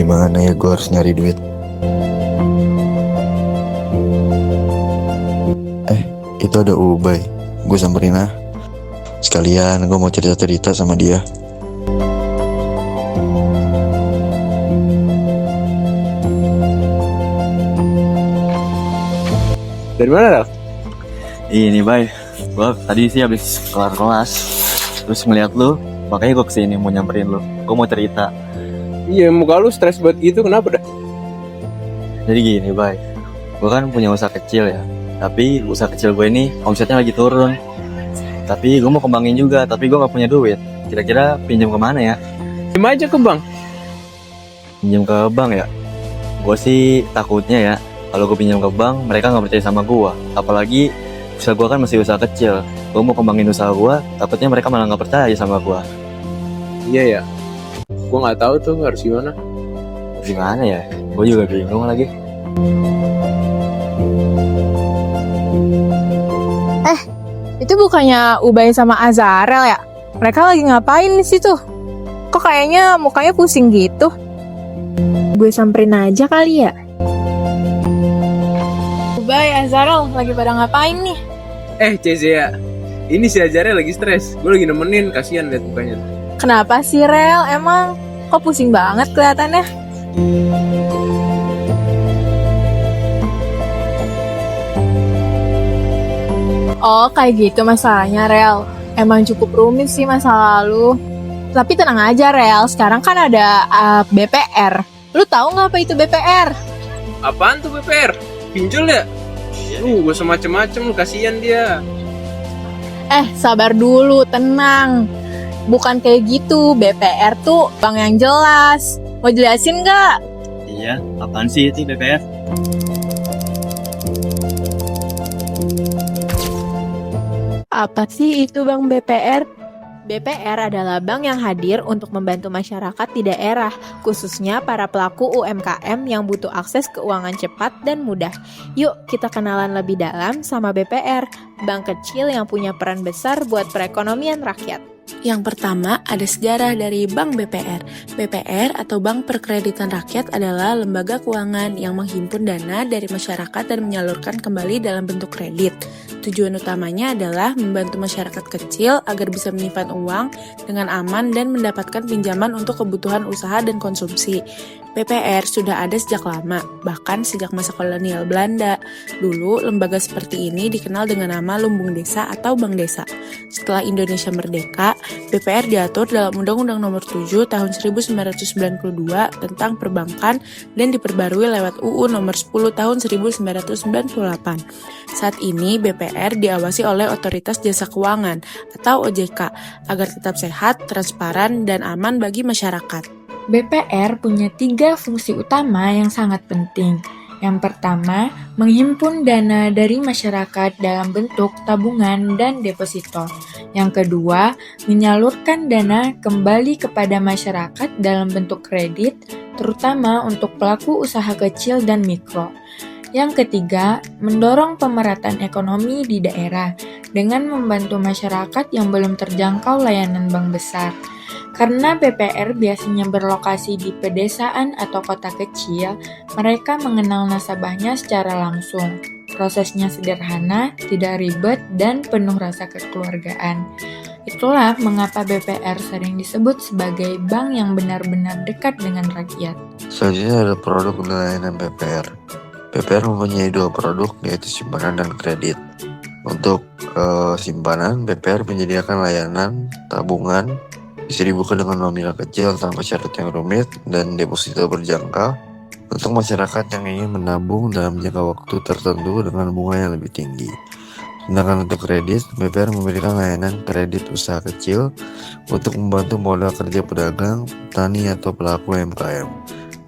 Gimana ya gue harus nyari duit? Itu ada Ubay. Gue samperin ah. Sekalian gue mau cerita-cerita sama dia. Dari mana, Raf? Ini Bay, gue tadi sih habis kelar kelas, terus ngeliat lu, makanya gue kesini mau nyamperin lu. Gue mau cerita. Iya, muka lu stres banget gitu, kenapa dah? Jadi gini Bay, gue kan punya usaha kecil ya, tapi usaha kecil gue ini omsetnya lagi turun. Tapi gue mau kembangin juga, tapi gue gak punya duit. Kira-kira pinjam kemana ya? Pinjam aja ke bank. Pinjam ke bank ya? Gue sih takutnya ya, kalau gue pinjam ke bank, mereka gak percaya sama gue. Apalagi usaha gue kan masih usaha kecil. Gue mau kembangin usaha gue, takutnya mereka malah gak percaya sama gue. Iya ya, gue nggak tahu tuh harus gimana. Gimana ya? Gue juga bingung lagi. Itu bukannya Ubay sama Azarel ya? Mereka lagi ngapain di situ? Kok kayaknya mukanya pusing gitu? Gue samperin aja kali ya. Ubay, Azarel lagi pada ngapain nih? Cezia, ini si Ajarnya lagi stres. Gue lagi nemenin, kasihan liat mukanya. Kenapa sih Rel? Emang kok pusing banget kelihatannya? Oh, kayak gitu masalahnya, Rel. Emang cukup rumit sih masa lalu. Tapi tenang aja, Rel. Sekarang kan ada BPR. Lu tahu nggak apa itu BPR? Apaan tuh BPR? Pinjol ya? Gak usah macem-macem, lu kasihan dia. Sabar dulu, tenang. Bukan kayak gitu. BPR tuh bank yang jelas. Mau jelasin nggak? Iya, apaan sih itu BPR? Apa sih itu Bank BPR? BPR adalah bank yang hadir untuk membantu masyarakat di daerah, khususnya para pelaku UMKM yang butuh akses keuangan cepat dan mudah. Yuk kita kenalan lebih dalam sama BPR, bank kecil yang punya peran besar buat perekonomian rakyat. Yang pertama, ada sejarah dari Bank BPR. BPR atau Bank Perkreditan Rakyat adalah lembaga keuangan yang menghimpun dana dari masyarakat dan menyalurkan kembali dalam bentuk kredit. Tujuan utamanya adalah membantu masyarakat kecil agar bisa menyimpan uang dengan aman dan mendapatkan pinjaman untuk kebutuhan usaha dan konsumsi. BPR sudah ada sejak lama, bahkan sejak masa kolonial Belanda. Dulu, lembaga seperti ini dikenal dengan nama Lumbung Desa atau Bank Desa. Setelah Indonesia merdeka, BPR diatur dalam Undang-Undang Nomor 7 Tahun 1992 tentang perbankan dan diperbarui lewat UU Nomor 10 Tahun 1998. Saat ini, BPR diawasi oleh Otoritas Jasa Keuangan atau OJK agar tetap sehat, transparan, dan aman bagi masyarakat. BPR punya 3 fungsi utama yang sangat penting. Yang pertama, menghimpun dana dari masyarakat dalam bentuk tabungan dan deposito. Yang kedua, menyalurkan dana kembali kepada masyarakat dalam bentuk kredit, terutama untuk pelaku usaha kecil dan mikro. Yang ketiga, mendorong pemerataan ekonomi di daerah dengan membantu masyarakat yang belum terjangkau layanan bank besar. Karena BPR biasanya berlokasi di pedesaan atau kota kecil, mereka mengenal nasabahnya secara langsung. Prosesnya sederhana, tidak ribet, dan penuh rasa kekeluargaan. Itulah mengapa BPR sering disebut sebagai bank yang benar-benar dekat dengan rakyat. Selanjutnya ada produk layanan BPR. BPR mempunyai 2 produk, yaitu simpanan dan kredit. Untuk simpanan, BPR menyediakan layanan tabungan bisa dibuka dengan nominal kecil tanpa syarat yang rumit dan deposito berjangka untuk masyarakat yang ingin menabung dalam jangka waktu tertentu dengan bunga yang lebih tinggi. Sedangkan untuk kredit, BPR memberikan layanan kredit usaha kecil untuk membantu modal kerja pedagang, petani atau pelaku UMKM,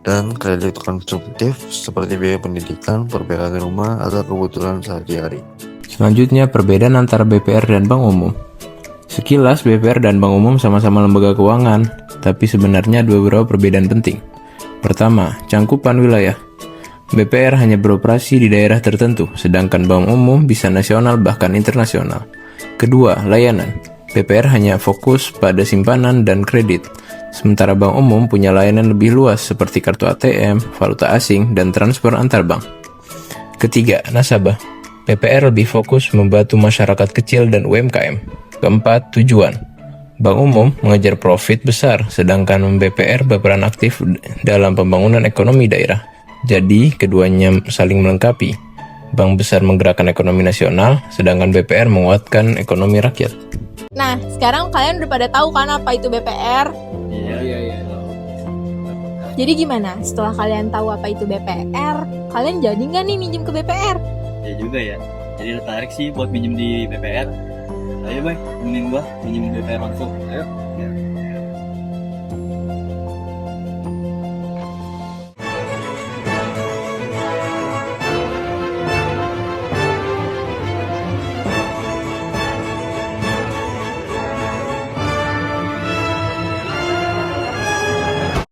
dan kredit konsumtif seperti biaya pendidikan, perbaikan rumah, atau kebutuhan sehari-hari. Selanjutnya, perbedaan antara BPR dan bank umum. Sekilas, BPR dan bank umum sama-sama lembaga keuangan, tapi sebenarnya ada beberapa perbedaan penting. Pertama, cangkupan wilayah. BPR hanya beroperasi di daerah tertentu, sedangkan bank umum bisa nasional bahkan internasional. Kedua, layanan. BPR hanya fokus pada simpanan dan kredit, Sementara bank umum punya layanan lebih luas seperti kartu ATM, valuta asing, dan transfer antar bank. Ketiga, nasabah. BPR lebih fokus membantu masyarakat kecil dan UMKM. Keempat, tujuan. Bank umum mengejar profit besar, sedangkan BPR berperan aktif dalam pembangunan ekonomi daerah. Jadi, keduanya saling melengkapi. Bank besar menggerakkan ekonomi nasional, sedangkan BPR menguatkan ekonomi rakyat. Nah, sekarang kalian udah pada tahu kan apa itu BPR? Iya. Jadi gimana? Setelah kalian tahu apa itu BPR, kalian jadi nggak nih minjem ke BPR? Ya juga ya. Jadi tertarik sih buat minjem di BPR. Ayo, Bay, temenin gua minjem di BPR langsung. Ayo.